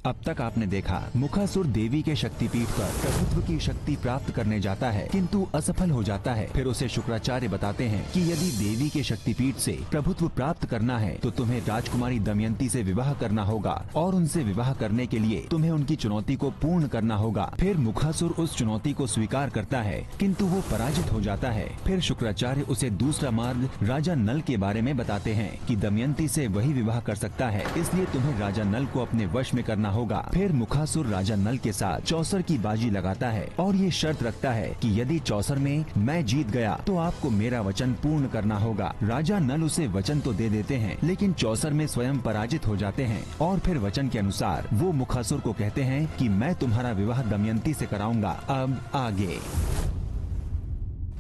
अब तक आपने देखा मुखासुर देवी के शक्तिपीठ पर प्रभुत्व की शक्ति प्राप्त करने जाता है किंतु असफल हो जाता है। फिर उसे शुक्राचार्य बताते हैं कि यदि देवी के शक्तिपीठ से प्रभुत्व प्राप्त करना है तो तुम्हें राजकुमारी दमयंती से विवाह करना होगा और उनसे विवाह करने के लिए तुम्हें उनकी चुनौती को पूर्ण करना होगा। फिर मुखासुर उस चुनौती को स्वीकार करता है किंतु वो पराजित हो जाता है। फिर शुक्राचार्य उसे दूसरा मार्ग राजा नल के बारे में बताते हैं कि दमयंती से वही विवाह कर सकता है, इसलिए तुम्हें राजा नल को अपने वश में करना होगा। फिर मुखासुर राजा नल के साथ चौसर की बाजी लगाता है और ये शर्त रखता है कि यदि चौसर में मैं जीत गया तो आपको मेरा वचन पूर्ण करना होगा। राजा नल उसे वचन तो दे देते हैं लेकिन चौसर में स्वयं पराजित हो जाते हैं और फिर वचन के अनुसार वो मुखासुर को कहते हैं कि मैं तुम्हारा विवाह दमयंती से कराऊंगा। अब आगे।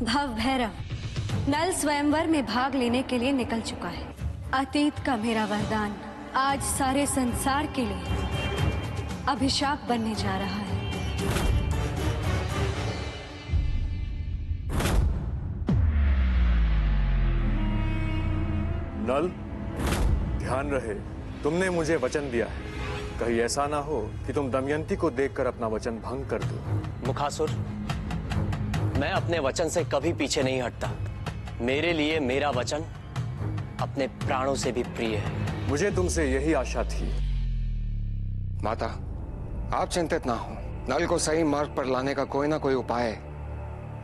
भव भैरव नल स्वयंवर में भाग लेने के लिए निकल चुका है। अतीत का मेरा वरदान आज सारे संसार के लिए अभिशाप बनने जा रहा है। नल, ध्यान रहे, तुमने मुझे वचन दिया है, कहीं ऐसा ना हो कि तुम दमयंती को देखकर अपना वचन भंग कर दो। मुखासुर, मैं अपने वचन से कभी पीछे नहीं हटता। मेरे लिए मेरा वचन अपने प्राणों से भी प्रिय है। मुझे तुमसे यही आशा थी। माता, आप चिंतित ना हो। नल को सही मार्ग पर लाने का कोई ना कोई उपाय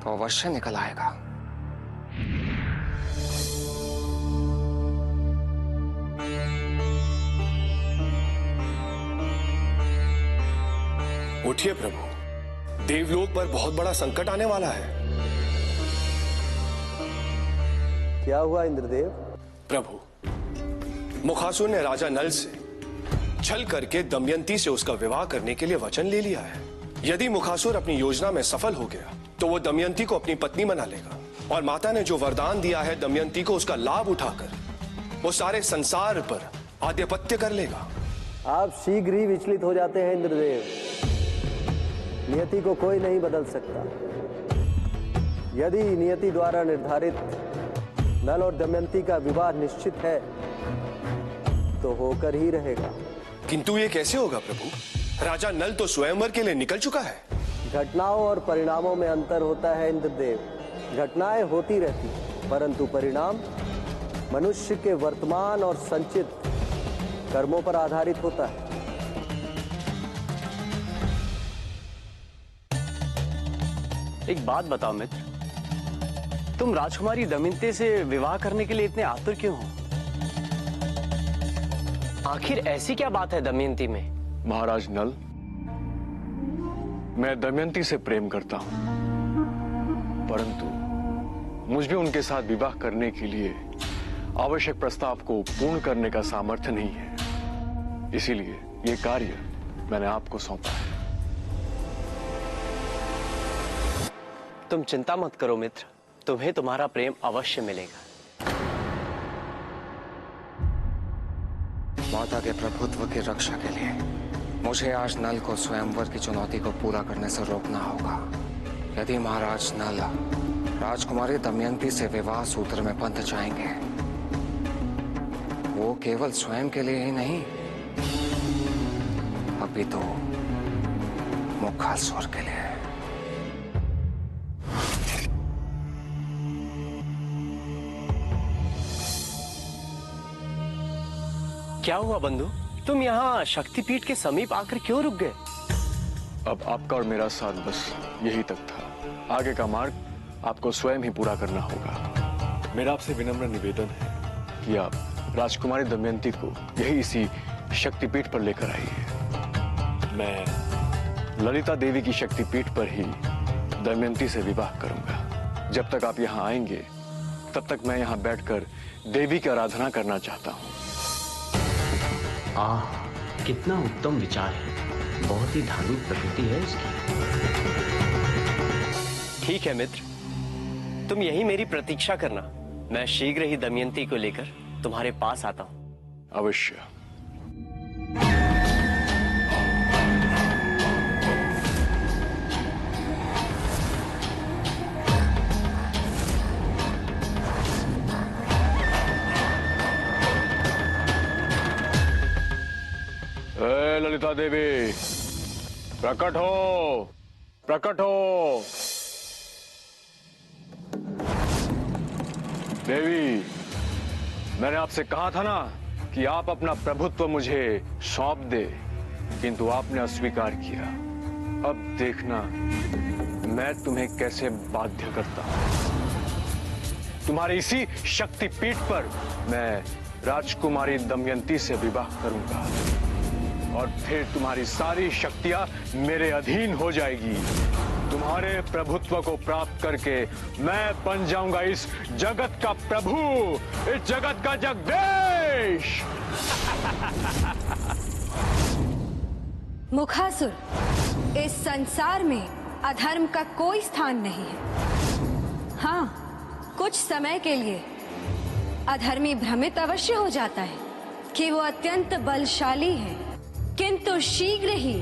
तो अवश्य निकल आएगा। उठिए प्रभु, देवलोक पर बहुत बड़ा संकट आने वाला है। क्या हुआ इंद्रदेव? प्रभु, मुखासुर ने राजा नल से छल करके दमयंती से उसका विवाह करने के लिए वचन ले लिया है। यदि मुखासुर अपनी योजना में सफल हो गया तो वो दमयंती को अपनी पत्नी बना लेगा और माता ने जो वरदान दिया है दमयंती को, उसका लाभ उठाकर वो सारे संसार पर आधिपत्य कर लेगा। आप शीघ्र ही विचलित हो जाते हैं इंद्रदेव। नियति को कोई नहीं बदल सकता। यदि नियति द्वारा निर्धारित नल और दमयंती का विवाह निश्चित है तो होकर ही रहेगा। किंतु ये कैसे होगा प्रभु? राजा नल तो स्वयंवर के लिए निकल चुका है। घटनाओं और परिणामों में अंतर होता है इंद्रदेव। घटनाएं होती रहती हैं, परंतु परिणाम मनुष्य के वर्तमान और संचित कर्मों पर आधारित होता है। एक बात बताओ मित्र, तुम राजकुमारी दमयंती से विवाह करने के लिए इतने आतुर क्यों हो? आखिर ऐसी क्या बात है दमयंती में? महाराज नल, मैं दमयंती से प्रेम करता हूं, परंतु मुझ में उनके साथ विवाह करने के लिए आवश्यक प्रस्ताव को पूर्ण करने का सामर्थ्य नहीं है। इसीलिए ये कार्य मैंने आपको सौंपा है। तुम चिंता मत करो मित्र, तुम्हें तुम्हारा प्रेम अवश्य मिलेगा। माता के प्रभुत्व की रक्षा के लिए मुझे आज नल को स्वयंवर की चुनौती को पूरा करने से रोकना होगा। यदि महाराज नल राजकुमारी दमयंती से विवाह सूत्र में बंध जाएंगे, वो केवल स्वयं के लिए ही नहीं, अभी तो मुखासुर के लिए। क्या हुआ बंधु, तुम यहाँ शक्तिपीठ के समीप आकर क्यों रुक गए? अब आपका और मेरा साथ बस यही तक था। आगे का मार्ग आपको स्वयं ही पूरा करना होगा। मेरा आपसे विनम्र निवेदन है कि आप राजकुमारी दमयंती को यही इसी शक्तिपीठ पर लेकर आइए। मैं ललिता देवी की शक्तिपीठ पर ही दमयंती से विवाह करूंगा। जब तक आप यहाँ आएंगे तब तक मैं यहाँ बैठकर देवी की आराधना करना चाहता हूँ। कितना उत्तम विचार है। बहुत ही धार्मिक प्रकृति है इसकी। ठीक है मित्र, तुम यही मेरी प्रतीक्षा करना। मैं शीघ्र ही दमयंती को लेकर तुम्हारे पास आता हूं। अवश्य। ललिता दुर्गा देवी, प्रकट हो, प्रकट हो। देवी, मैंने आपसे कहा था ना कि आप अपना प्रभुत्व मुझे सौंप दे, किंतु आपने अस्वीकार किया। अब देखना मैं तुम्हें कैसे बाध्य करता हूं। तुम्हारी इसी शक्तिपीठ पर मैं राजकुमारी दमयंती से विवाह करूंगा और फिर तुम्हारी सारी शक्तियां मेरे अधीन हो जाएगी। तुम्हारे प्रभुत्व को प्राप्त करके मैं बन जाऊंगा इस जगत का प्रभु, इस जगत का जगदीश। मुखासुर, इस संसार में अधर्म का कोई स्थान नहीं है। हाँ, कुछ समय के लिए अधर्मी भ्रमित अवश्य हो जाता है कि वो अत्यंत बलशाली है, किंतु शीघ्र ही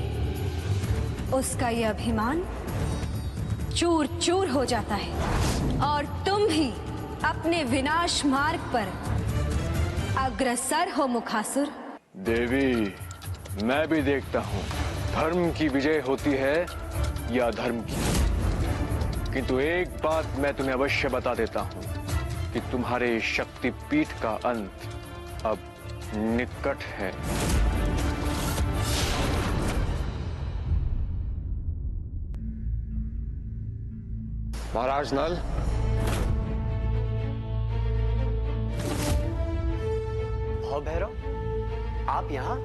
उसका यह अभिमान चूर चूर हो जाता है और तुम भी अपने विनाश मार्ग पर अग्रसर हो मुखासुर। देवी, मैं भी देखता हूं धर्म की विजय होती है या अधर्म की, किंतु एक बात मैं तुम्हें अवश्य बता देता हूं कि तुम्हारे शक्तिपीठ का अंत अब निकट है। महाराज नल, भैरव, आप यहाँ?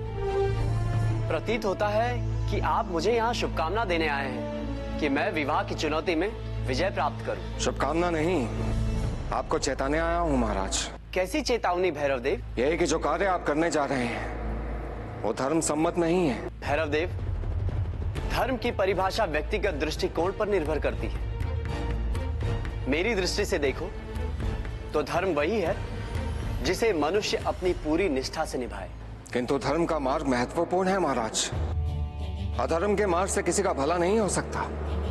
प्रतीत होता है कि आप मुझे यहाँ शुभकामना देने आए हैं कि मैं विवाह की चुनौती में विजय प्राप्त करूं। शुभकामना नहीं, आपको चेताने आया हूँ महाराज। कैसी चेतावनी भैरव देव? यही कि जो कार्य आप करने जा रहे हैं वो धर्म सम्मत नहीं है। भैरव देव, धर्म की परिभाषा व्यक्तिगत दृष्टिकोण पर निर्भर करती है। मेरी दृष्टि से देखो तो धर्म वही है जिसे मनुष्य अपनी पूरी निष्ठा से निभाए। किंतु धर्म का मार्ग महत्वपूर्ण है महाराज। अधर्म के मार्ग से किसी का भला नहीं हो सकता।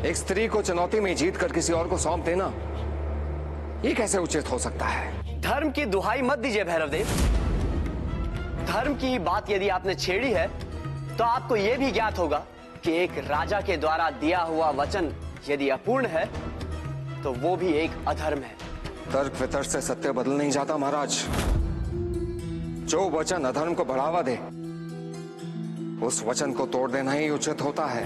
एक स्त्री को चुनौती में जीत कर किसी और को सौंप देना, ये कैसे उचित हो सकता है? धर्म की दुहाई मत दीजिए भैरव देव। धर्म की ही बात यदि आपने छेड़ी है तो आपको यह भी ज्ञात होगा कि एक राजा के द्वारा दिया हुआ वचन यदि अपूर्ण है तो वो भी एक अधर्म है। तर्क वितर्क से सत्य बदल नहीं जाता महाराज। जो वचन अधर्म को बढ़ावा दे उस वचन को तोड़ देना ही उचित होता है।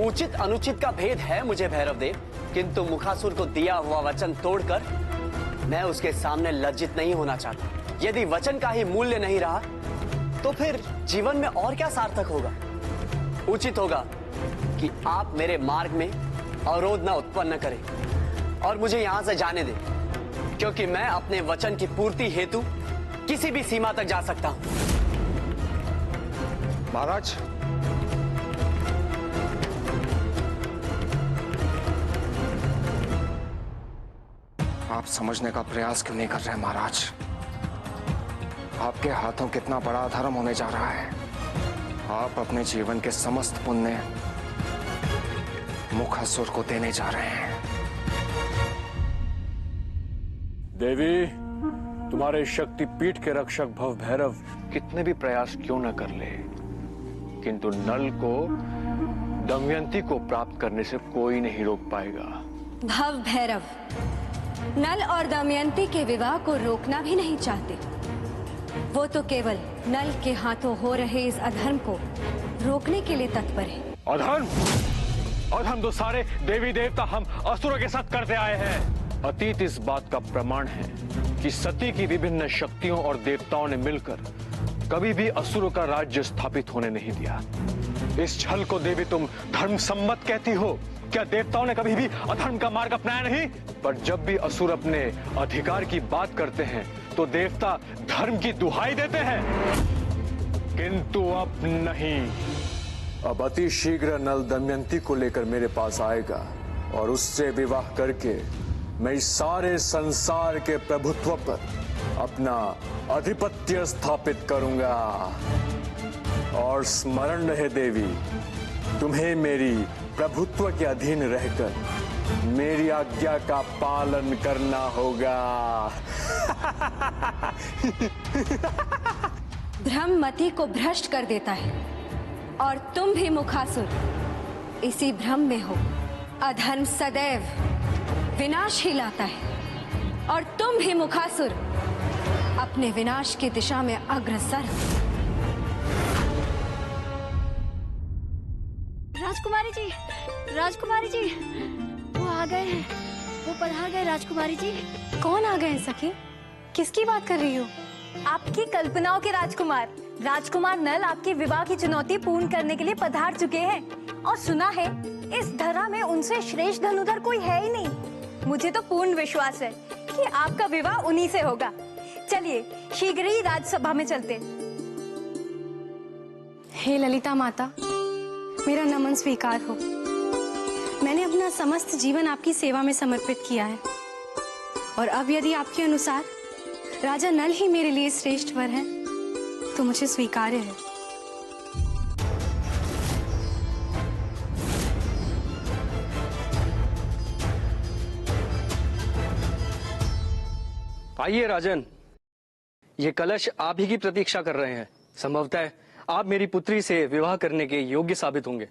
उचित अनुचित का भेद है मुझे भैरव देव, किंतु मुखासुर को दिया हुआ वचन तोड़कर मैं उसके सामने लज्जित नहीं होना चाहता। यदि वचन का ही मूल्य नहीं रहा तो फिर जीवन में और क्या सार्थक होगा? उचित होगा कि आप मेरे मार्ग में अवरोध न उत्पन्न करें और मुझे यहां से जाने दें, क्योंकि मैं अपने वचन की पूर्ति हेतु किसी भी सीमा तक जा सकता हूं। महाराज, आप समझने का प्रयास क्यों नहीं कर रहे महाराज? आपके हाथों कितना बड़ा अधर्म होने जा रहा है। आप अपने जीवन के समस्त पुण्य मुखासुर को देने जा रहे हैं। देवी, तुम्हारे शक्तिपीठ के रक्षक भव भैरव कितने भी प्रयास क्यों न कर ले, किंतु नल को दमयंती को प्राप्त करने से कोई नहीं रोक पाएगा। भव भैरव नल और दमयंती के विवाह को रोकना भी नहीं चाहते। वो तो केवल नल के हाथों हो रहे इस अधर्म को रोकने के लिए तत्पर है। अधर्म? अधर्म तो सारे देवी देवता हम असुरों के साथ करते आए हैं। अतीत इस बात का प्रमाण है कि सती की विभिन्न शक्तियों और देवताओं ने मिलकर कभी भी असुरों का राज्य स्थापित होने नहीं दिया। इस छल को देवी तुम धर्म सम्मत कहती हो? क्या देवताओं ने कभी भी अधर्म का मार्ग अपनाया नहीं? पर जब भी असुर अपने अधिकार की बात करते हैं तो देवता धर्म की दुहाई देते हैं, किंतु अब नहीं। अब अति शीघ्र नल दमयंती को लेकर मेरे पास आएगा और उससे विवाह करके मैं इस सारे संसार के प्रभुत्व पर अपना आधिपत्य स्थापित करूंगा। और स्मरण रहे देवी, तुम्हें मेरी प्रभुत्व के अधीन रहकर मेरी आज्ञा का पालन करना होगा। ब्रह्ममति को भ्रष्ट कर देता है और तुम भी मुखासुर इसी भ्रम में हो। अधर्म सदैव विनाश ही लाता है और तुम भी मुखासुर अपने विनाश की दिशा में अग्रसर हो। राजकुमारी जी, वो आ गए हैं, वो पधार गए राजकुमारी जी। कौन आ गए हैं सखी? किसकी बात कर रही हो? आपकी कल्पनाओं के राजकुमार, राजकुमार नल आपके विवाह की चुनौती पूर्ण करने के लिए पधार चुके हैं और सुना है इस धरा में उनसे श्रेष्ठ धनुधर कोई है ही नहीं। मुझे तो पूर्ण विश्वास है कि आपका विवाह उन्हीं से होगा। चलिए शीघ्र ही राजसभा में चलते। हे ललिता माता, मेरा नमन स्वीकार हो। मैंने अपना समस्त जीवन आपकी सेवा में समर्पित किया है और अब यदि आपके अनुसार राजा नल ही मेरे लिए श्रेष्ठ वर हैं, तो मुझे स्वीकार्य है। आइए राजन, ये कलश आप ही की प्रतीक्षा कर रहे हैं। संभवतः आप मेरी पुत्री से विवाह करने के योग्य साबित होंगे।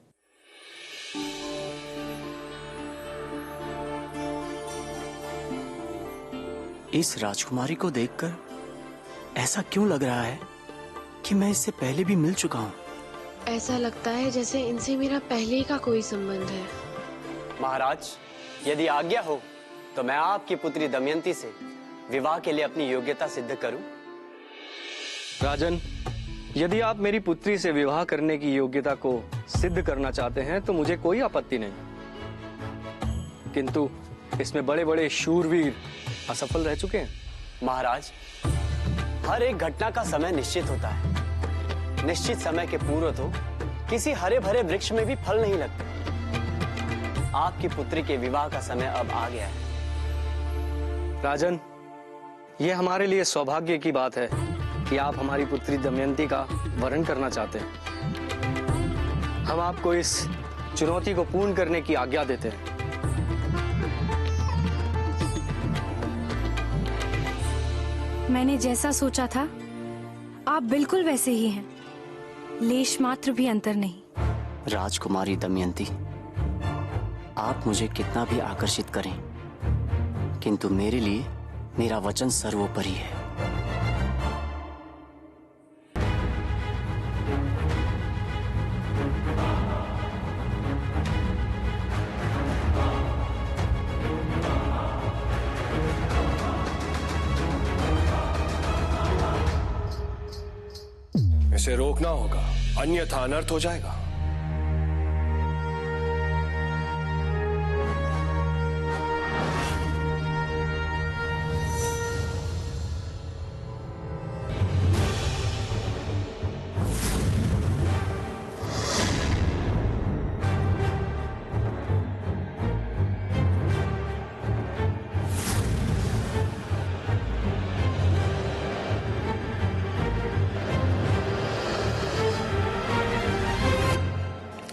इस राजकुमारी को देखकर ऐसा क्यों लग रहा है कि मैं इससे पहले भी मिल चुका हूँ? ऐसा लगता है जैसे इनसे मेरा पहले का कोई संबंध है। महाराज, यदि आज्ञा हो तो मैं आपकी पुत्री दमयंती से विवाह के लिए अपनी योग्यता सिद्ध करूं। राजन, यदि आप मेरी पुत्री से विवाह करने की योग्यता को सिद्ध करना चाहते हैं तो मुझे कोई आपत्ति नहीं, किंतु इसमें बड़े बड़े शूरवीर असफल रह चुके हैं। महाराज, हर एक घटना का समय निश्चित होता है। निश्चित समय के पूर्व तो किसी हरे भरे वृक्ष में भी फल नहीं लगते। आपकी पुत्री के विवाह का समय अब आ गया है। राजन, यह हमारे लिए सौभाग्य की बात है कि आप हमारी पुत्री दमयंती का वरण करना चाहते हैं। हम आपको इस चुनौती को पूर्ण करने की आज्ञा देते हैं। मैंने जैसा सोचा था आप बिल्कुल वैसे ही हैं, लेश मात्र भी अंतर नहीं। राजकुमारी दमयंती, आप मुझे कितना भी आकर्षित करें, किंतु मेरे लिए मेरा वचन सर्वोपरि है। इसे रोकना होगा, अन्यथा अनर्थ हो जाएगा।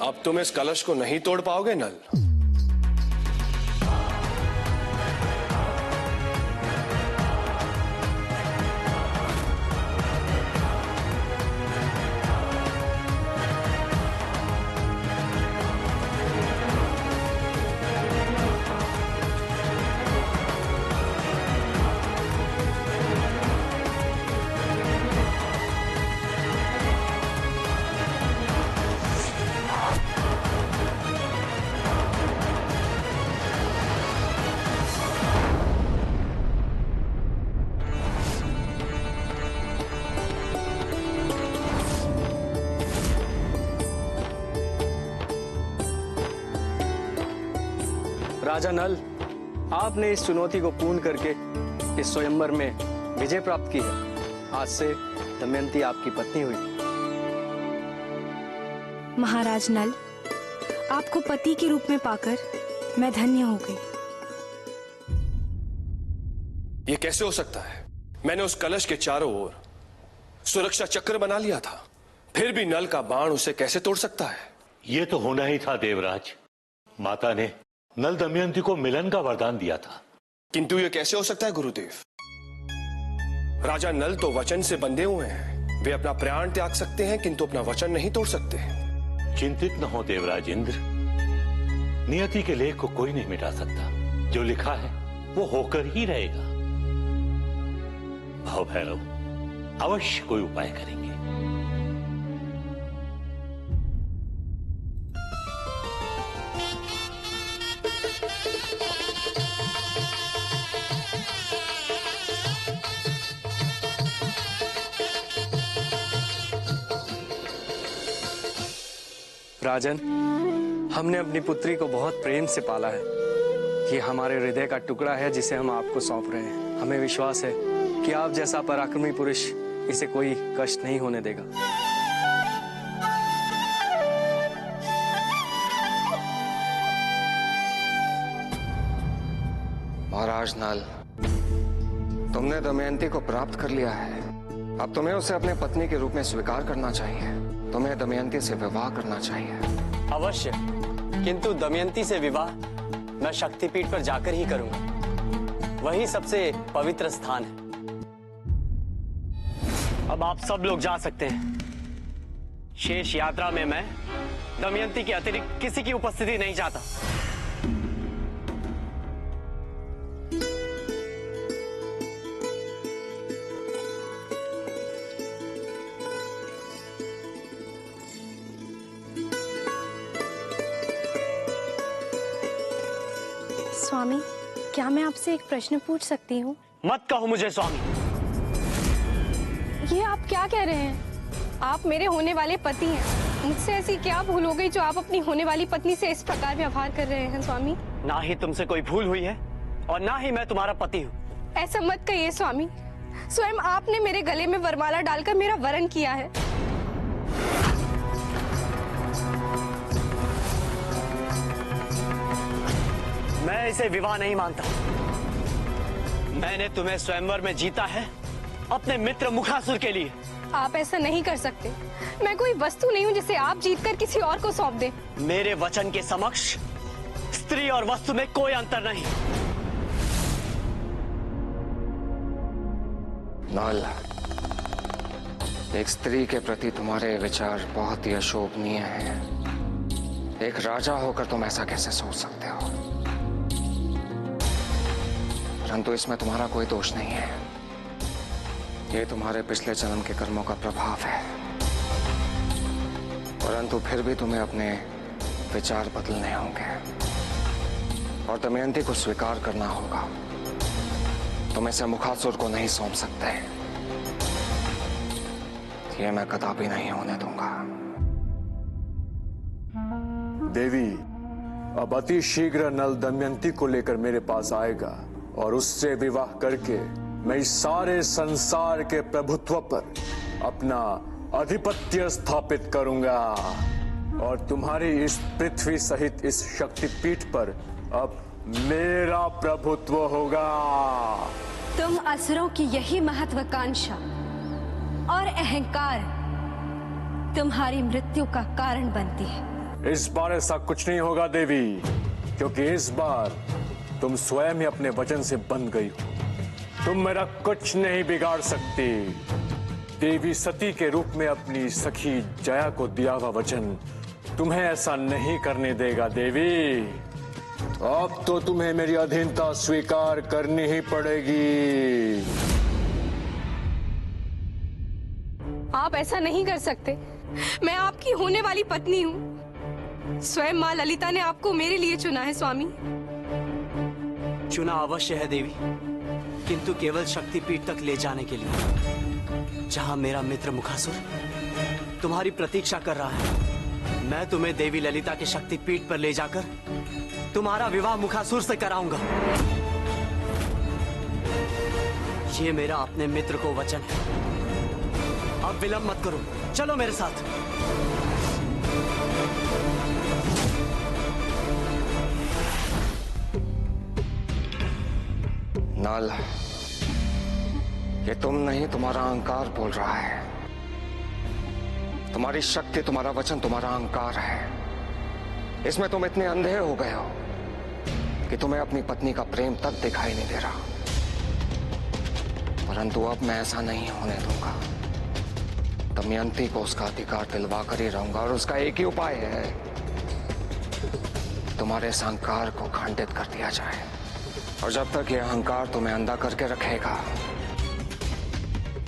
अब तुम इस कलश को नहीं तोड़ पाओगे नल। राजा नल, आपने इस चुनौती को पूर्ण करके इस स्वयंवर में विजय प्राप्त की है। आज से दमयंती आपकी पत्नी हुई। महाराज नल, आपको पति के रूप में पाकर मैं धन्य हो गई। ये कैसे हो सकता है? मैंने उस कलश के चारों ओर सुरक्षा चक्र बना लिया था, फिर भी नल का बाण उसे कैसे तोड़ सकता है? ये तो होना ही था देवराज। माता ने नल दमयंती को मिलन का वरदान दिया था। किंतु ये कैसे हो सकता है गुरुदेव? राजा नल तो वचन से बंधे हुए हैं, वे अपना प्राण त्याग सकते हैं किंतु अपना वचन नहीं तोड़ सकते। चिंतित न हो देवराज इंद्र, नियति के लेख को कोई नहीं मिटा सकता। जो लिखा है वो होकर ही रहेगा। भाव भैरव अवश्य कोई उपाय करेंगे। राजन, हमने अपनी पुत्री को बहुत प्रेम से पाला है। ये हमारे हृदय का टुकड़ा है जिसे हम आपको सौंप रहे हैं। हमें विश्वास है कि आप जैसा पराक्रमी पुरुष इसे कोई कष्ट नहीं होने देगा। महाराज नल, तुमने दमयंती को प्राप्त कर लिया है। अब तुम्हें उसे अपने पत्नी के रूप में स्वीकार करना चाहिए। तुम्हें दमयंती से विवाह करना चाहिए। अवश्य, किंतु दमयंती से विवाह मैं शक्तिपीठ पर जाकर ही करूंगा। वही सबसे पवित्र स्थान है। अब आप सब लोग जा सकते हैं। शेष यात्रा में मैं दमयंती के अतिरिक्त किसी की उपस्थिति नहीं चाहता। स्वामी, क्या मैं आपसे एक प्रश्न पूछ सकती हूँ? मत कहो मुझे स्वामी। ये आप क्या कह रहे हैं? आप मेरे होने वाले पति हैं। मुझसे ऐसी क्या भूल हो गई जो आप अपनी होने वाली पत्नी से इस प्रकार व्यवहार कर रहे हैं स्वामी? ना ही तुमसे कोई भूल हुई है और ना ही मैं तुम्हारा पति हूँ। ऐसा मत कहिए स्वामी। स्वयं आपने मेरे गले में वरमाला डालकर मेरा वरण किया है। मैं इसे विवाह नहीं मानता। मैंने तुम्हें स्वयंवर में जीता है अपने मित्र मुखासुर के लिए। आप ऐसा नहीं कर सकते। मैं कोई वस्तु नहीं हूँ जिसे आप जीतकर किसी और को सौंप दें। मेरे वचन के समक्ष स्त्री और वस्तु में कोई अंतर नहीं। नल, एक स्त्री के प्रति तुम्हारे विचार बहुत ही अशोभनीय हैं। एक राजा होकर तुम ऐसा कैसे सोच सकते हो? परंतु इसमें तुम्हारा कोई दोष नहीं है। ये तुम्हारे पिछले जन्म के कर्मों का प्रभाव है। परंतु फिर भी तुम्हें अपने विचार बदलने होंगे और दमयंती को स्वीकार करना होगा। तुम इसे मुखासुर को नहीं सौंप सकते। ये मैं कदापि नहीं होने दूंगा। देवी, अब अति शीघ्र नल दमयंती को लेकर मेरे पास आएगा और उससे विवाह करके मैं इस सारे संसार के प्रभुत्व पर अपना आधिपत्य स्थापित करूंगा और तुम्हारी इस पृथ्वी सहित इस शक्तिपीठ पर अब मेरा प्रभुत्व होगा। तुम असुरों की यही महत्वाकांक्षा और अहंकार तुम्हारी मृत्यु का कारण बनती है। इस बार ऐसा कुछ नहीं होगा देवी, क्योंकि इस बार तुम स्वयं ही अपने वचन से बंध गई हो। तुम मेरा कुछ नहीं बिगाड़ सकती। देवी सती के रूप में अपनी सखी जया को दिया हुआ वचन तुम्हें ऐसा नहीं करने देगा देवी। अब तो तुम्हें मेरी अधीनता स्वीकार करनी ही पड़ेगी। आप ऐसा नहीं कर सकते। मैं आपकी होने वाली पत्नी हूँ। स्वयं माँ ललिता ने आपको मेरे लिए चुना है स्वामी। चुना अवश्य है देवी, किंतु केवल शक्तिपीठ तक ले जाने के लिए, जहां मेरा मित्र मुखासुर तुम्हारी प्रतीक्षा कर रहा है। मैं तुम्हें देवी ललिता के शक्तिपीठ पर ले जाकर तुम्हारा विवाह मुखासुर से कराऊंगा। ये मेरा अपने मित्र को वचन है। अब विलंब मत करो, चलो मेरे साथ। नल, ये तुम नहीं, तुम्हारा अहंकार बोल रहा है। तुम्हारी शक्ति, तुम्हारा वचन, तुम्हारा अहंकार है। इसमें तुम इतने अंधे हो गए हो कि तुम्हें अपनी पत्नी का प्रेम तक दिखाई नहीं दे रहा। परंतु अब मैं ऐसा नहीं होने दूंगा। दमयंती को उसका अधिकार दिलवा कर ही रहूंगा, और उसका एक ही उपाय है, तुम्हारे इस अहंकार को खंडित कर दिया जाए। और जब तक यह अहंकार तुम्हें अंधा करके रखेगा,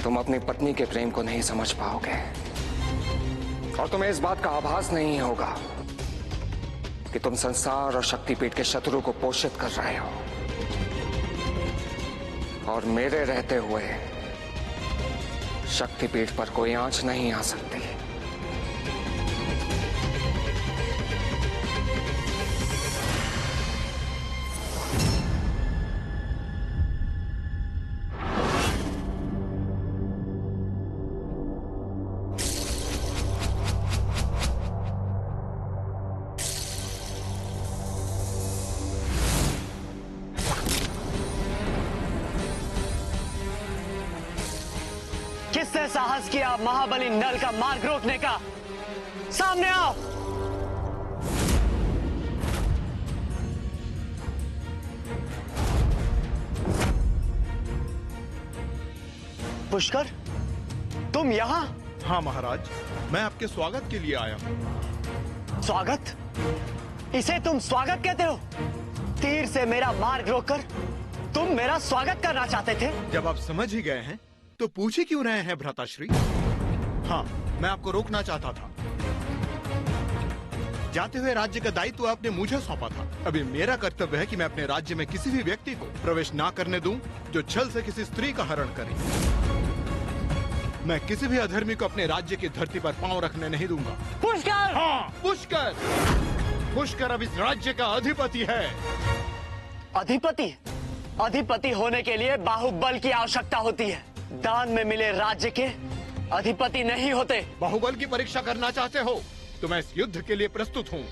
तुम अपनी पत्नी के प्रेम को नहीं समझ पाओगे, और तुम्हें इस बात का आभास नहीं होगा कि तुम संसार और शक्तिपीठ के शत्रु को पोषित कर रहे हो, और मेरे रहते हुए शक्तिपीठ पर कोई आंच नहीं आ सकती। किसने साहस किया महाबली नल का मार्ग रोकने का? सामने आओ। पुष्कर, तुम यहाँ? हाँ महाराज, मैं आपके स्वागत के लिए आया हूँ। स्वागत? इसे तुम स्वागत कहते हो? तीर से मेरा मार्ग रोककर तुम मेरा स्वागत करना चाहते थे? जब आप समझ ही गए हैं तो पूछ ही क्यों रहे हैं भ्राताश्री? हाँ, मैं आपको रोकना चाहता था। जाते हुए राज्य का दायित्व आपने मुझे सौंपा था। अभी मेरा कर्तव्य है कि मैं अपने राज्य में किसी भी व्यक्ति को प्रवेश ना करने दूं जो छल से किसी स्त्री का हरण करे। मैं किसी भी अधर्मी को अपने राज्य की धरती पर पांव रखने नहीं दूंगा। पुष्कर! हाँ, पुष्कर! पुष्कर अब इस राज्य का अधिपति है। अधिपति? अधिपति होने के लिए बाहुबल की आवश्यकता होती है। दान में मिले राज्य के अधिपति नहीं होते। बाहुबल की परीक्षा करना चाहते हो तो मैं इस युद्ध के लिए प्रस्तुत हूँ।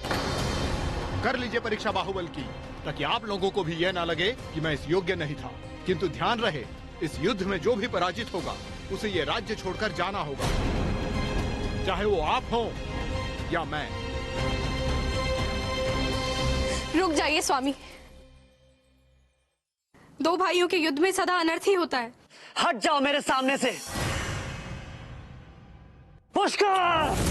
कर लीजिए परीक्षा बाहुबल की, ताकि आप लोगों को भी यह ना लगे कि मैं इस योग्य नहीं था। किंतु ध्यान रहे, इस युद्ध में जो भी पराजित होगा उसे ये राज्य छोड़कर जाना होगा, चाहे वो आप हो या मैं। रुक जाइए स्वामी, दो भाइयों के युद्ध में सदा अनर्थ ही होता है। हट जाओ मेरे सामने से। पुष्कर!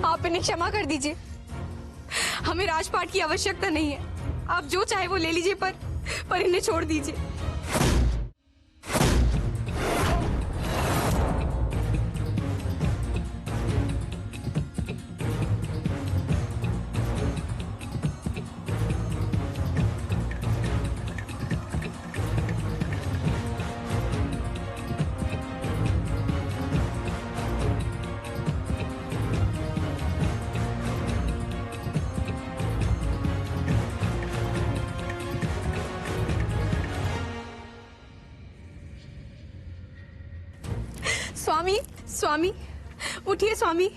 आप इन्हें क्षमा कर दीजिए, हमें राजपाट की आवश्यकता नहीं है। आप जो चाहे वो ले लीजिए, पर इन्हें छोड़ दीजिए। स्वामी, स्वामी, उठिए स्वामी।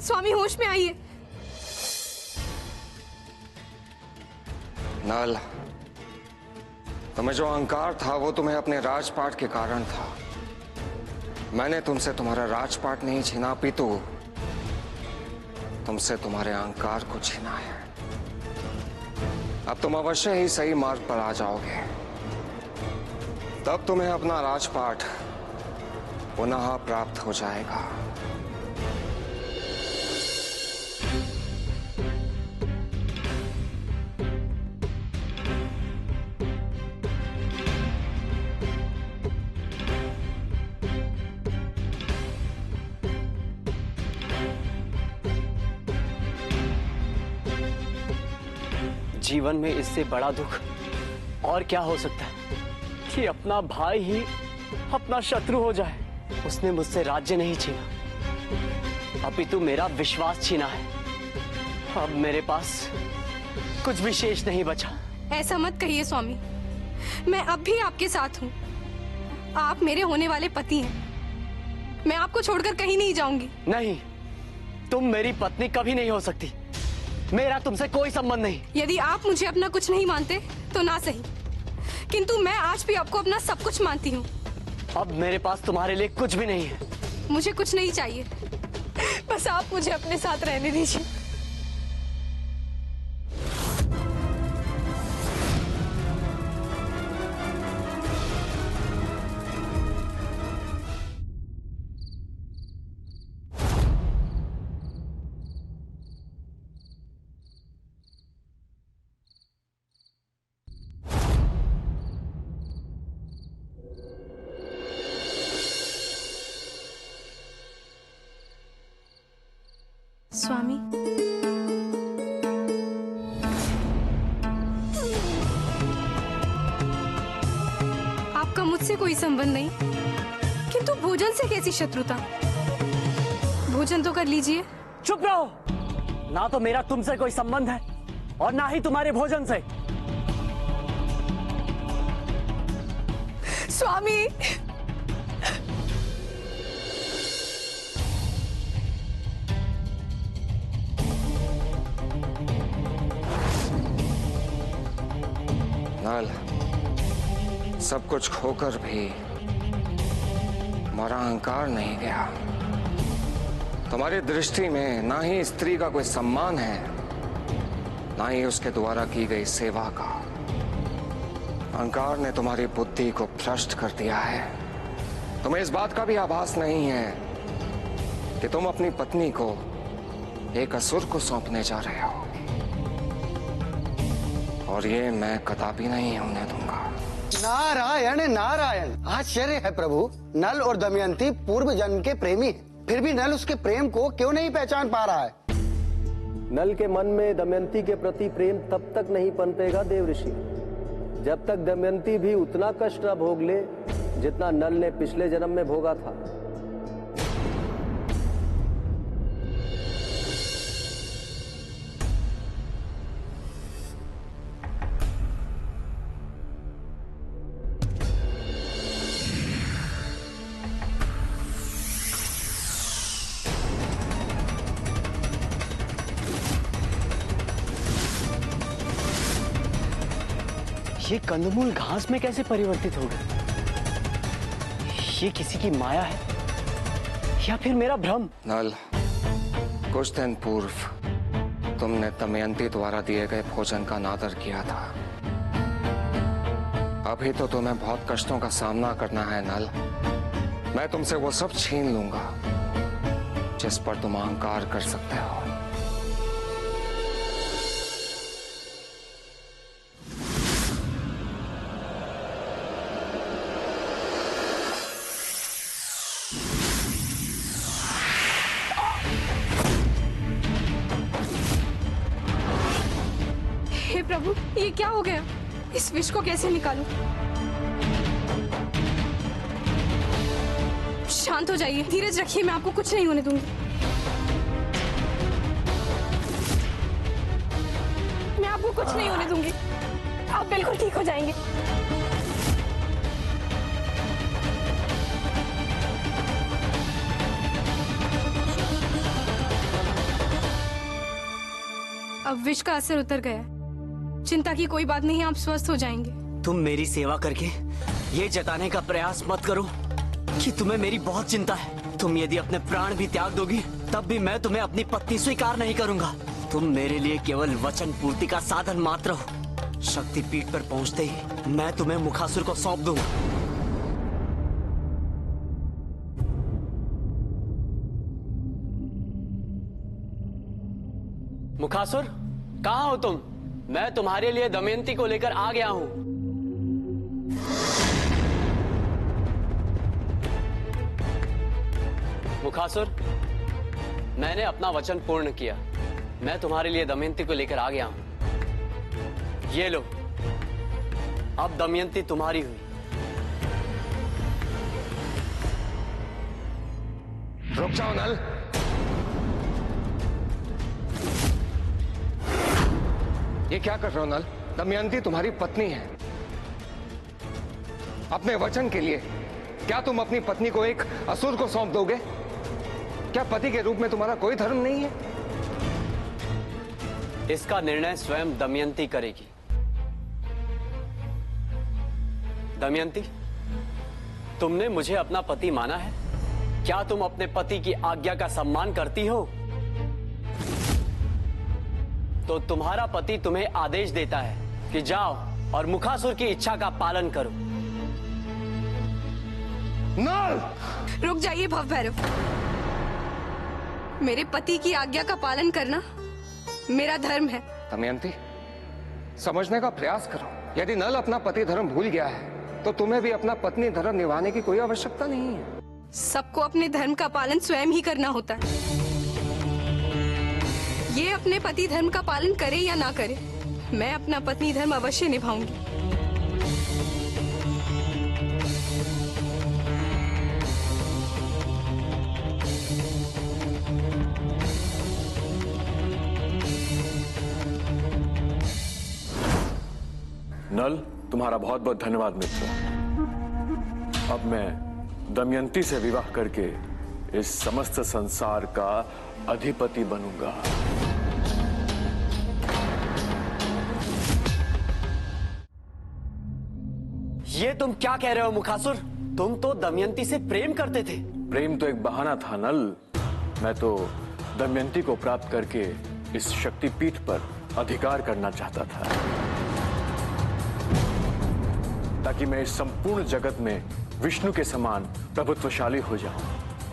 स्वामी होश में आइए। नल, तुम्हें जो अहंकार था वो तुम्हें अपने राजपाट के कारण था। मैंने तुमसे तुम्हारा राजपाट नहीं छीना, अपितु तुमसे तुम्हारे अहंकार को छीना है। अब तुम अवश्य ही सही मार्ग पर आ जाओगे, तब तुम्हें अपना राजपाट पुनः प्राप्त हो जाएगा। जीवन में इससे बड़ा दुख और क्या हो सकता है कि अपना भाई ही अपना शत्रु हो जाए। उसने मुझसे राज्य नहीं छीना, अपितु मेरा विश्वास छीना है। अब मेरे पास कुछ भी शेष नहीं बचा। ऐसा मत कहिए स्वामी, मैं अब भी आपके साथ हूँ। आप मेरे होने वाले पति हैं। मैं आपको छोड़कर कहीं नहीं जाऊंगी। नहीं, तुम मेरी पत्नी कभी नहीं हो सकती। मेरा तुमसे कोई संबंध नहीं। यदि आप मुझे अपना कुछ नहीं मानते तो ना सही, किंतु मैं आज भी आपको अपना सब कुछ मानती हूँ। अब मेरे पास तुम्हारे लिए कुछ भी नहीं है। मुझे कुछ नहीं चाहिए, बस आप मुझे अपने साथ रहने दीजिए। स्वामी, आपका मुझसे कोई संबंध नहीं, किंतु भोजन से कैसी शत्रुता? भोजन तो कर लीजिए। चुप रहो। ना तो मेरा तुमसे कोई संबंध है और ना ही तुम्हारे भोजन से। स्वामी, नल, सब कुछ खोकर भी हमारा अहंकार नहीं गया। तुम्हारी दृष्टि में ना ही स्त्री का कोई सम्मान है, ना ही उसके द्वारा की गई सेवा का। अहंकार ने तुम्हारी बुद्धि को भ्रष्ट कर दिया है। तुम्हें इस बात का भी आभास नहीं है कि तुम अपनी पत्नी को एक असुर को सौंपने जा रहे हो, और ये मैं कदापि नहीं होने दूंगा। नारायण नारायण, आश्चर्य है प्रभु। नल और दमयंती पूर्व जन्म के प्रेमी हैं, फिर भी नल उसके प्रेम को क्यों नहीं पहचान पा रहा है? नल के मन में दमयंती के प्रति प्रेम तब तक नहीं पनपेगा देवऋषि, जब तक दमयंती भी उतना कष्ट न भोग ले जितना नल ने पिछले जन्म में भोगा था। ये कंदमूल घास में कैसे परिवर्तित हो गए? ये किसी की माया है या फिर मेरा भ्रम? नल, कुछ दिन पूर्व तुमने दमयंती द्वारा दिए गए भोजन का अनादर किया था। अभी तो तुम्हें बहुत कष्टों का सामना करना है नल। मैं तुमसे वो सब छीन लूंगा जिस पर तुम अहंकार कर सकते हो। प्रभु, ये क्या हो गया? इस विष को कैसे निकालूं? शांत हो जाइए, धीरज रखिए, मैं आपको कुछ नहीं होने दूंगी। मैं आपको कुछ नहीं होने दूंगी, आप बिल्कुल ठीक हो जाएंगे। अब विष का असर उतर गया, चिंता की कोई बात नहीं, आप स्वस्थ हो जाएंगे। तुम मेरी सेवा करके ये जताने का प्रयास मत करो कि तुम्हें मेरी बहुत चिंता है। तुम यदि अपने प्राण भी त्याग दोगी तब भी मैं तुम्हें अपनी पत्नी स्वीकार नहीं करूंगा। तुम मेरे लिए केवल वचन पूर्ति का साधन मात्र हो। शक्तिपीठ पर पहुंचते ही मैं तुम्हें मुखासुर को सौंप दूंगा। मुखासुर, कहाँ हो तुम? मैं तुम्हारे लिए दमयंती को लेकर आ गया हूं। मुखासुर, मैंने अपना वचन पूर्ण किया। मैं तुम्हारे लिए दमयंती को लेकर आ गया हूं। ये लो, अब दमयंती तुम्हारी हुई। रुक जाओ नल। ये क्या कर रहे हो नल? दमयंती तुम्हारी पत्नी है। अपने वचन के लिए क्या तुम अपनी पत्नी को एक असुर को सौंप दोगे? क्या पति के रूप में तुम्हारा कोई धर्म नहीं है? इसका निर्णय स्वयं दमयंती करेगी। दमयंती, तुमने मुझे अपना पति माना है। क्या तुम अपने पति की आज्ञा का सम्मान करती हो? तो तुम्हारा पति तुम्हें आदेश देता है कि जाओ और मुखासुर की इच्छा का पालन करो। नल! रुक जाइए भव भैरव। मेरे पति की आज्ञा का पालन करना मेरा धर्म है। दमयंती, समझने का प्रयास करो। यदि नल अपना पति धर्म भूल गया है तो तुम्हें भी अपना पत्नी धर्म निभाने की कोई आवश्यकता नहीं है। सबको अपने धर्म का पालन स्वयं ही करना होता है। ये अपने पति धर्म का पालन करे या ना करे, मैं अपना पत्नी धर्म अवश्य निभाऊंगी। नल, तुम्हारा बहुत बहुत धन्यवाद मित्र। अब मैं दमयंती से विवाह करके इस समस्त संसार का अधिपति बनूंगा। ये तुम क्या कह रहे हो मुखासुर? तुम तो दमयंती से प्रेम करते थे। प्रेम तो एक बहाना था नल। मैं तो दमयंती को प्राप्त करके इस शक्तिपीठ पर अधिकार करना चाहता था, ताकि मैं इस संपूर्ण जगत में विष्णु के समान प्रभुत्वशाली हो जाऊं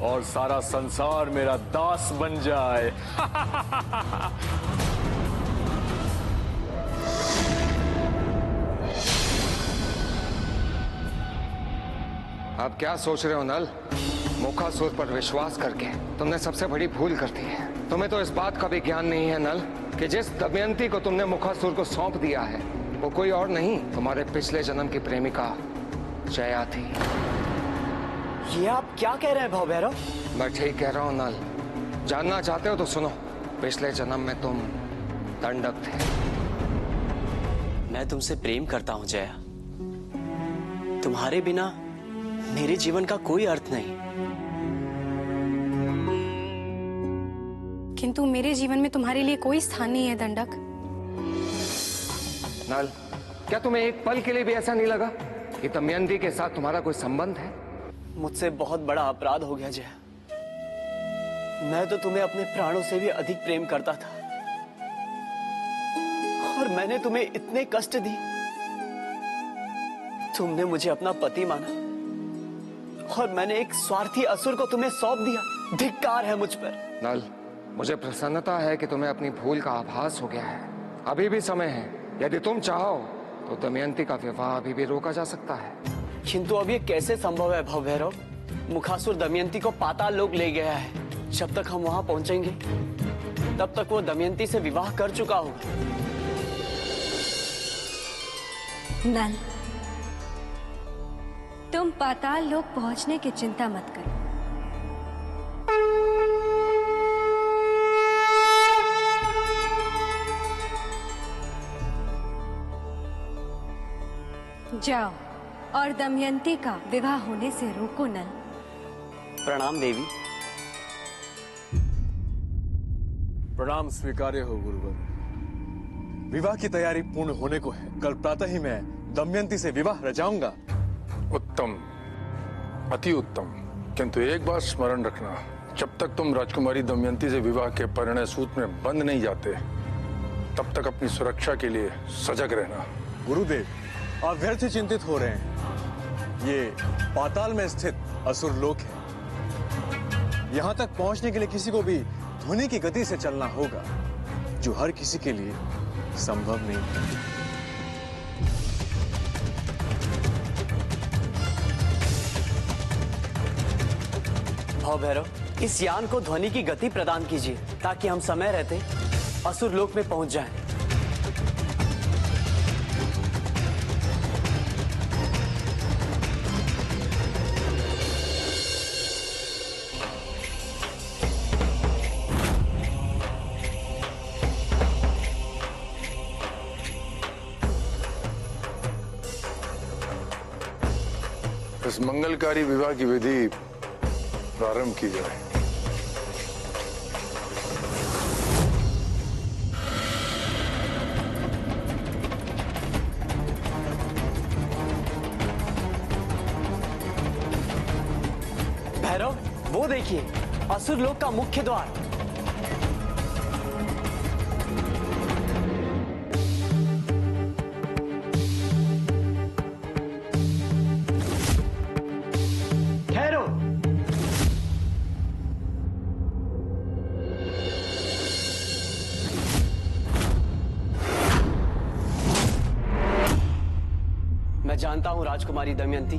और सारा संसार मेरा दास बन जाए। अब क्या सोच रहे हो नल? मुखासुर पर विश्वास करके तुमने सबसे बड़ी भूल कर दी है। तुम्हें तो इस बात का भी ज्ञान नहीं है नल कि जिस दमयंती को तुमने मुखासुर को सौंप दिया है वो कोई और नहीं, तुम्हारे पिछले जन्म की प्रेमिका जया थी। ये आप क्या कह रहे हैं भव भैरव? मैं ठीक कह रहा हूँ नल। जानना चाहते हो तो सुनो। पिछले जन्म में तुम दंडक थे। मैं तुमसे प्रेम करता हूँ जया। तुम्हारे बिना मेरे जीवन का कोई अर्थ नहीं। किंतु मेरे जीवन में तुम्हारे लिए कोई स्थान नहीं है दंडक। नल, क्या तुम्हें एक पल के लिए भी ऐसा नहीं लगा कि दमयंती के साथ तुम्हारा कोई संबंध है? मुझसे बहुत बड़ा अपराध हो गया जया। मैं तो तुम्हें अपने प्राणों से भी अधिक प्रेम करता था और मैंने तुम्हें इतने कष्ट दिए। तुमने मुझे अपना पति माना और मैंने एक स्वार्थी असुर को तुम्हें सौंप दिया। धिक्कार है मुझ पर। नल, मुझे प्रसन्नता है कि तुम्हें अपनी भूल का आभास हो गया है। अभी भी समय है। यदि तुम चाहो तो दमयंती का विवाह अभी भी रोका जा सकता है। किंतु अब ये कैसे संभव है भव भैरव? मुखासुर दमयंती को पाताल लोक ले गया है। जब तक हम वहां पहुंचेंगे तब तक वो दमयंती से विवाह कर चुका होगा। नल, तुम पाताल लोक पहुंचने की चिंता मत करो। जाओ और दमयंती का विवाह होने से रोको नल। प्रणाम देवी। प्रणाम स्वीकार्य हो गुरुवर। विवाह की तैयारी पूर्ण होने को है। कल प्रातः ही मैं दमयंती से विवाह रचाऊंगा। उत्तम, अति उत्तम। किंतु एक बात स्मरण रखना, जब तक तुम राजकुमारी दमयंती से विवाह के परिणय सूत्र में बंद नहीं जाते तब तक अपनी सुरक्षा के लिए सजग रहना। गुरुदेव, आप व्यर्थ चिंतित हो रहे हैं। ये पाताल में स्थित असुर लोक है। यहां तक पहुंचने के लिए किसी को भी ध्वनि की गति से चलना होगा, जो हर किसी के लिए संभव नहीं है। भव भैरव, इस यान को ध्वनि की गति प्रदान कीजिए ताकि हम समय रहते असुर लोक में पहुंच जाएं। इस मंगलकारी विवाह की विधि प्रारंभ की जाए। भैरव, वो देखिए असुर लोक का मुख्य द्वार। ठहरो। मैं जानता हूं राजकुमारी दमयंती,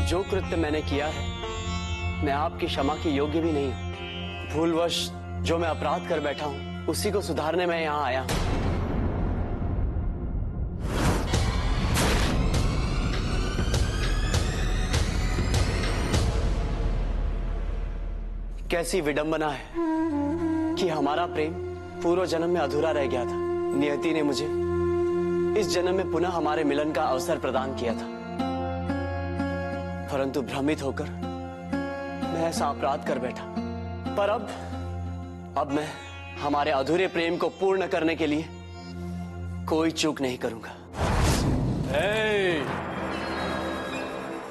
जो कृत्य मैंने किया है मैं आपकी क्षमा की योग्य भी नहीं हूं। भूलवश जो मैं अपराध कर बैठा हूं उसी को सुधारने मैं यहां आया हूं। कैसी विडंबना है कि हमारा प्रेम पूर्व जन्म में अधूरा रह गया था। नियति ने मुझे इस जन्म में पुनः हमारे मिलन का अवसर प्रदान किया था, परंतु भ्रमित होकर मैं ऐसा अपराध कर बैठा। पर अब मैं हमारे अधूरे प्रेम को पूर्ण करने के लिए कोई चूक नहीं करूंगा।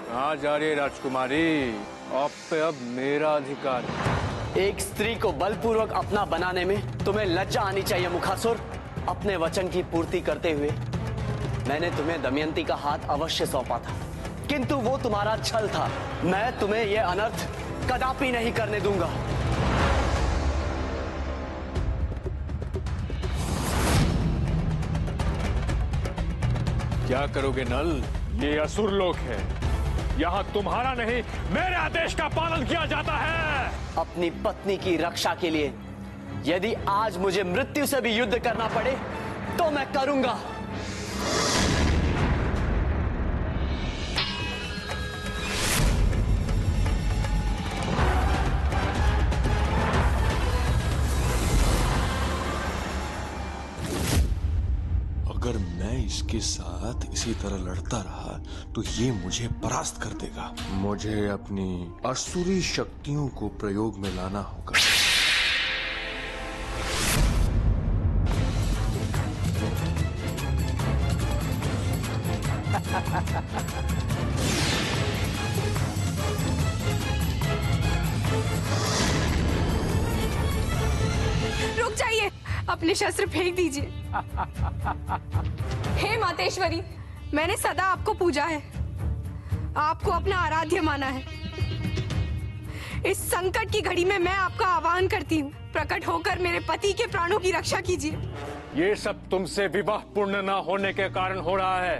कहाँ जा रही है राजकुमारी? आप पे अब मेरा अधिकार है। एक स्त्री को बलपूर्वक अपना बनाने में तुम्हें लज्जा आनी चाहिए मुखासुर। अपने वचन की पूर्ति करते हुए मैंने तुम्हें दमयंती का हाथ अवश्य सौंपा था, किंतु वो तुम्हारा छल था। मैं तुम्हें यह अनर्थ कदापि नहीं करने दूंगा। क्या करोगे नल? ये असुर लोक है, यहाँ तुम्हारा नहीं मेरे आदेश का पालन किया जाता है। अपनी पत्नी की रक्षा के लिए यदि आज मुझे मृत्यु से भी युद्ध करना पड़े तो मैं करूंगा। अगर मैं इसके साथ इसी तरह लड़ता रहा तो ये मुझे परास्त कर देगा। मुझे अपनी असुरी शक्तियों को प्रयोग में लाना होगा। रुक जाइए, अपने शस्त्र फेंक दीजिए। हे मातेश्वरी, मैंने सदा आपको पूजा है, आपको अपना आराध्य माना है। इस संकट की घड़ी में मैं आपका आह्वान करती हूँ, प्रकट होकर मेरे पति के प्राणों की रक्षा कीजिए। ये सब तुमसे विवाह पूर्ण न होने के कारण हो रहा है।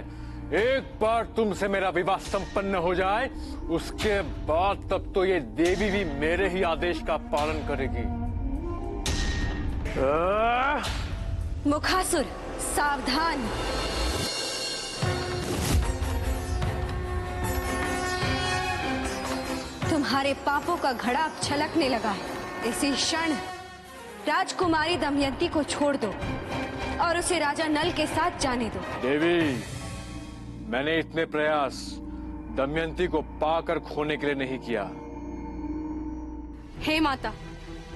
एक बार तुमसे मेरा विवाह संपन्न हो जाए, उसके बाद तब तो ये देवी भी मेरे ही आदेश का पालन करेगी। मुखासुर, सावधान। तुम्हारे पापों का घड़ा अब छलकने लगा है। इसी क्षण राजकुमारी दमयंती को छोड़ दो और उसे राजा नल के साथ जाने दो। देवी, मैंने इतने प्रयास दमयंती को पाकर खोने के लिए नहीं किया। हे माता,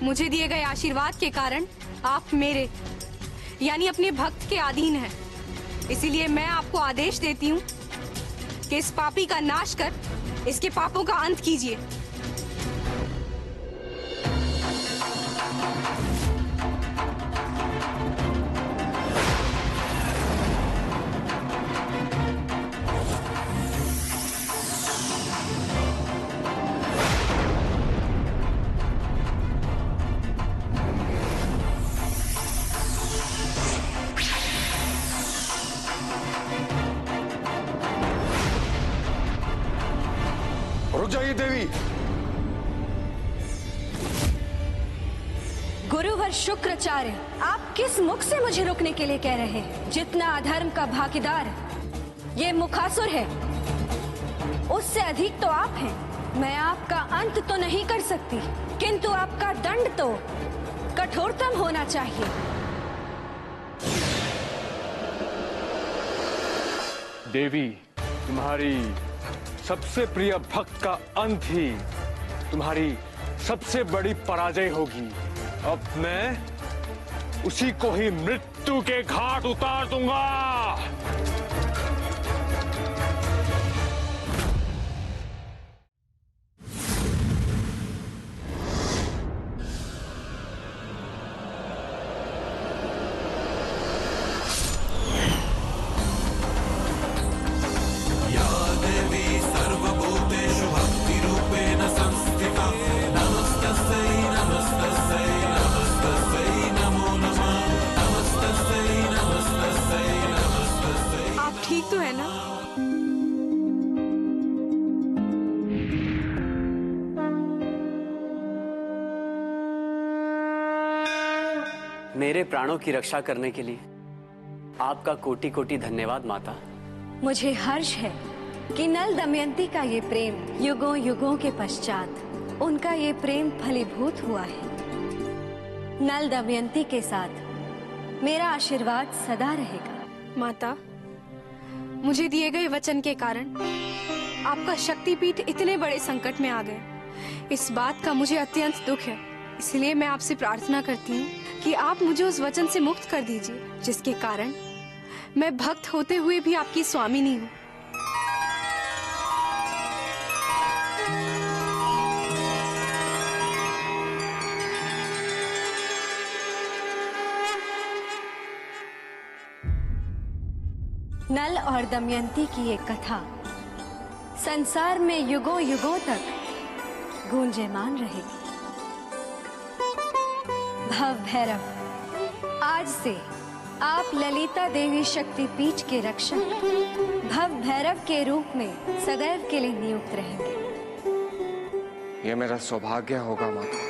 मुझे दिए गए आशीर्वाद के कारण आप मेरे यानी अपने भक्त के अधीन हैं। इसीलिए मैं आपको आदेश देती हूँ कि इस पापी का नाश कर इसके पापों का अंत कीजिए। रुक जाइए देवी। गुरुवर शुक्राचार्य, आप किस मुख से मुझे रुकने के लिए कह रहे हैं? जितना अधर्म का भागीदार ये मुखासुर है, उससे अधिक तो आप हैं। मैं आपका अंत तो नहीं कर सकती, किंतु आपका दंड तो कठोरतम होना चाहिए। देवी, तुम्हारी सबसे प्रिय भक्त का अंत ही तुम्हारी सबसे बड़ी पराजय होगी। अब मैं उसी को ही मृत्यु के घाट उतार दूंगा। ठीक तो है ना? मेरे प्राणों की रक्षा करने के लिए आपका कोटि कोटि धन्यवाद माता। मुझे हर्ष है कि नल दमयंती का ये प्रेम युगों युगों के पश्चात उनका ये प्रेम फलीभूत हुआ है। नल दमयंती के साथ मेरा आशीर्वाद सदा रहेगा। माता, मुझे दिए गए वचन के कारण आपका शक्तिपीठ इतने बड़े संकट में आ गए। इस बात का मुझे अत्यंत दुख है। इसलिए मैं आपसे प्रार्थना करती हूँ कि आप मुझे उस वचन से मुक्त कर दीजिए जिसके कारण मैं भक्त होते हुए भी आपकी स्वामिनी हूँ। नल और दमयंती की ये कथा संसार में युगों युगों तक गूंजेमान रहेगी। भव भैरव, आज से आप ललिता देवी शक्तिपीठ के रक्षक भव भैरव के रूप में सदैव के लिए नियुक्त रहेंगे। ये मेरा सौभाग्य होगा माता।